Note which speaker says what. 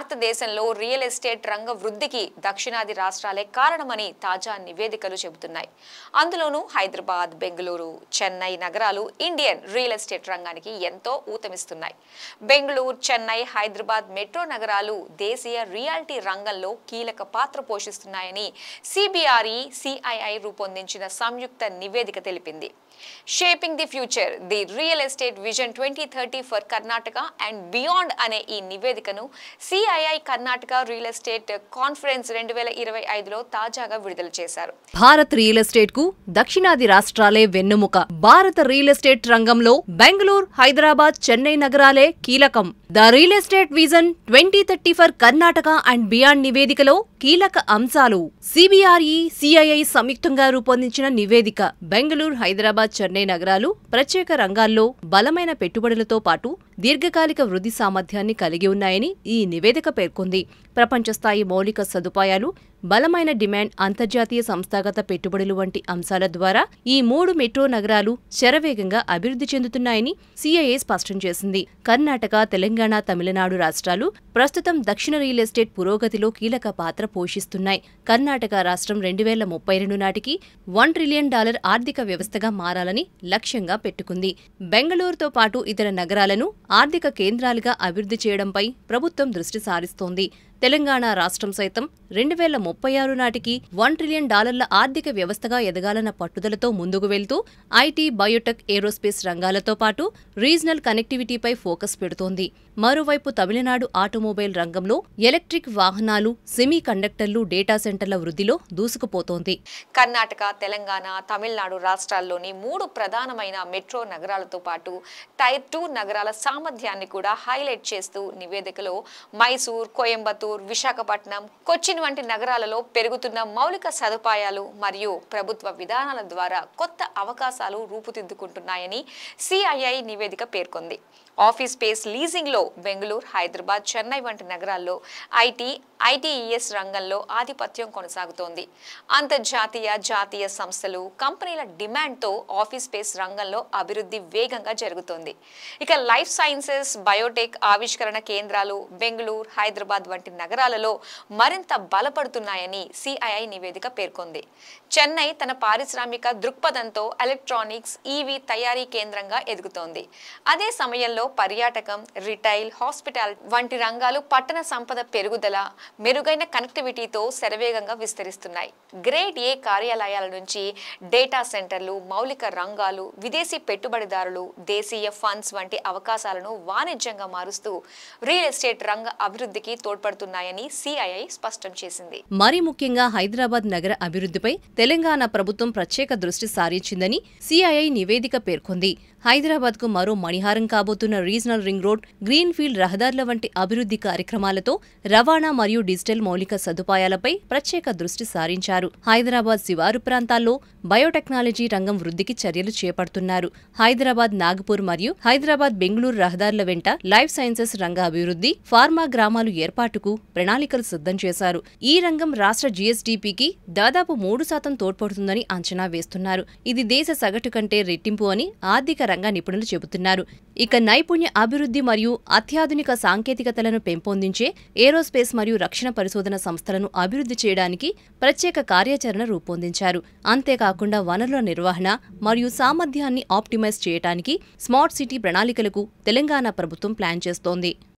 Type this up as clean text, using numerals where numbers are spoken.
Speaker 1: భారతదేశంలో real estate రంగ వృద్ధికి దక్షిణాది రాష్ట్రాలే కారణమని తాజా నివేదికలు చెబుతున్నాయి. అందులోనూ హైదరాబాద్, బెంగళూరు, చెన్నై నగరాలు ఇండియన్ రియల్ ఎస్టేట్ రంగానికి ఎంతో ఊతమిస్తున్నాయి. బెంగళూరు, చెన్నై, హైదరాబాద్ మెట్రో నగరాలు దేశీయ రియాలిటీ రంగంలో కీలక పాత్ర పోషిస్తున్నాయని CBRE CII రూపొందించిన సంయుక్త నివేదిక తెలిపింది. Shaping the future the real estate vision 2030 for Karnataka and beyond అనే ఈ నివేదికను CII Karnataka real estate conference 2025లో తాజాగా విడుదల చేశారు.
Speaker 2: భారత్ రియల్ ఎస్టేట్ కు దక్షిణాది రాష్ట్రాలే వెన్నెముక. భారత రియల్ ఎస్టేట్ రంగంలో బెంగళూరు, హైదరాబాద్, చెన్నై నగరాలే కీలకం. The real estate vision 2030 for Karnataka and beyond నివేదికలో కీలక అంశాలు. CBRE CII సంయుక్తంగా రూపొందించిన నివేదిక బెంగళూరు, హైదరాబాద్, చెన్నై నగరాలు ప్రత్యేక రంగాల్లో బలమైన పెట్టుబడులతో పాటు దీర్ఘకాలిక వృద్ధి సామర్థ్యాన్ని కలిగి ఉన్నాయని ఈ నివేదిక పేర్కొంది. ప్రపంచ స్థాయి మౌలిక సదుపాయాలు, బలమైన డిమాండ్, అంతర్జాతీయ సంస్థాగత పెట్టుబడులు వంటి అంశాల ద్వారా ఈ 3 మెట్రో నగరాలు శరవేగంగా అభివృద్ధి చెందుతున్నాయని CII స్పష్టం చేసింది. కర్ణాటక, తెలంగాణ, తమిళనాడు రాష్ట్రాలు ప్రస్తుతం దక్షిణ రియల్ ఎస్టేట్ పురోగతిలో కీలక పాత్ర పోషిస్తున్నాయి. కర్ణాటక రాష్ట్రం 2032 నాటికి $1 ట్రిలియన్ ఆర్థిక వ్యవస్థగా మారాలని లక్ష్యంగా పెట్టుకుంది. బెంగళూరుతో పాటు ఇతర నగరాలను ఆర్థిక కేంద్రాలుగా అభివృద్ధి చేయడంపై ప్రభుత్వం దృష్టి సారిస్తోంది. తెలంగాణ రాష్ట్రం సైతం 2036 నాటికి $1 ట్రిలియన్ ఆర్థిక వ్యవస్థగా ఎదగాలన్న పట్టుదలతో ముందుకు వెళ్తూ IT, బయోటెక్, ఏరోస్పేస్ రంగాలతో పాటు రీజనల్ కనెక్టివిటీపై ఫోకస్ పెడుతోంది. మరోవైపు తమిళనాడు ఆటోమొబైల్ రంగంలో ఎలక్ట్రిక్ వాహనాలు, సెమీ కండక్టర్లు, డేటా సెంటర్ల వృద్ధిలో దూసుకుపోతోంది.
Speaker 1: కర్ణాటక, తెలంగాణ, తమిళనాడు రాష్ట్రాల్లోని 3 ప్రధానమైన మెట్రో నగరాలతో పాటు టైర్ 2 నగరాల సామర్థ్యాన్ని కూడా హైలైట్ చేస్తూ నివేదికలో మైసూర్, కోయంబత్తూర్, విశాఖపట్నం, కొచ్చిన్ వంటి నగరాలలో పెరుగుతున్న మౌలిక సదుపాయాలు మరియు ప్రభుత్వ విధానాల ద్వారా కొత్త అవకాశాలు రూపుదిద్దుకుంటున్నాయని CII నివేదిక పేర్కొంది. ఆఫీస్ స్పేస్ లీజింగ్లో బెంగళూరు, హైదరాబాద్, చెన్నై వంటి నగరాల్లో ITES రంగంలో ఆధిపత్యం కొనసాగుతోంది. అంతర్జాతీయ, జాతీయ సంస్థలు, కంపెనీల డిమాండ్తో ఆఫీస్ స్పేస్ రంగంలో అభివృద్ధి వేగంగా జరుగుతోంది. ఇక లైఫ్ సైన్సెస్, బయోటెక్ ఆవిష్కరణ కేంద్రాలు బెంగళూరు, హైదరాబాద్ వంటి నగరాలలో మరింత బలపడుతున్నాయని CII నివేదిక పేర్కొంది. చెన్నై తన పారిశ్రామిక దృక్పథంతో ఎలక్ట్రానిక్స్, EV తయారీ కేంద్రంగా ఎదుగుతోంది. అదే సమయంలో పర్యాటకం, రిటైల్, హాస్పిటాలిటీ వంటి రంగాలు పట్టణ సంపద పెరుగుదల, మెరుగైన కనెక్టివిటీతో శరవేగంగా విస్తరిస్తున్నాయి. గ్రేడ్ A కార్యాలయాల నుంచి డేటా సెంటర్లు, మౌలిక రంగాలు, విదేశీ పెట్టుబడిదారులు, దేశీయ ఫండ్స్ వంటి అవకాశాలను వాణిజ్యంగా మారుస్తూ రియల్ ఎస్టేట్ రంగ అభివృద్ధికి తోడ్పడుతున్నాయని CII స్పష్టం చేసింది.
Speaker 2: మరి ముఖ్యంగా హైదరాబాద్ నగర అభివృద్ధిపై తెలంగాణ ప్రభుత్వం ప్రత్యేక దృష్టి సారించిందని CII నివేదిక పేర్కొంది. హైదరాబాద్కు మరో మణిహారం కాబోతున్న regional ring road, green field రహదారుల వంటి అభివృద్ధి కార్యక్రమాలతో రవాణా మరియు డిజిటల్ మౌలిక సదుపాయాలపై ప్రత్యేక దృష్టి సారించారు. హైదరాబాద్ శివారు ప్రాంతాల్లో బయోటెక్నాలజీ రంగం వృద్ధికి చర్యలు చేపడుతున్నారు. హైదరాబాద్, నాగపూర్ మరియు హైదరాబాద్, బెంగళూరు రహదారుల వెంట లైఫ్ సైన్సెస్ రంగ అభివృద్ధి, ఫార్మా గ్రామాలు ఏర్పాటుకు ప్రణాళికలు సిద్ధం చేశారు. ఈ రంగం రాష్ట్ర GSDPకి దాదాపు 3% తోడ్పడుతుందని అంచనా వేస్తున్నారు. ఇది దేశ సగటు కంటే రెట్టింపు అని ఆర్థిక రంగ నిపుణులు చెబుతున్నారు. ఇక నైపుణ్య అభివృద్ధి మరియు అత్యాధునిక సాంకేతికతలను పెంపొందించే ఏరోస్పేస్ మరియు రక్షణ పరిశోధన సంస్థలను అభివృద్ధి చేయడానికి ప్రత్యేక కార్యాచరణ రూపొందించారు. అంతేకాకుండా వనరుల నిర్వహణ మరియు సామర్థ్యాన్ని ఆప్టిమైజ్ చేయడానికి స్మార్ట్ సిటీ ప్రణాళికలకు తెలంగాణ ప్రభుత్వం ప్లాన్ చేస్తోంది.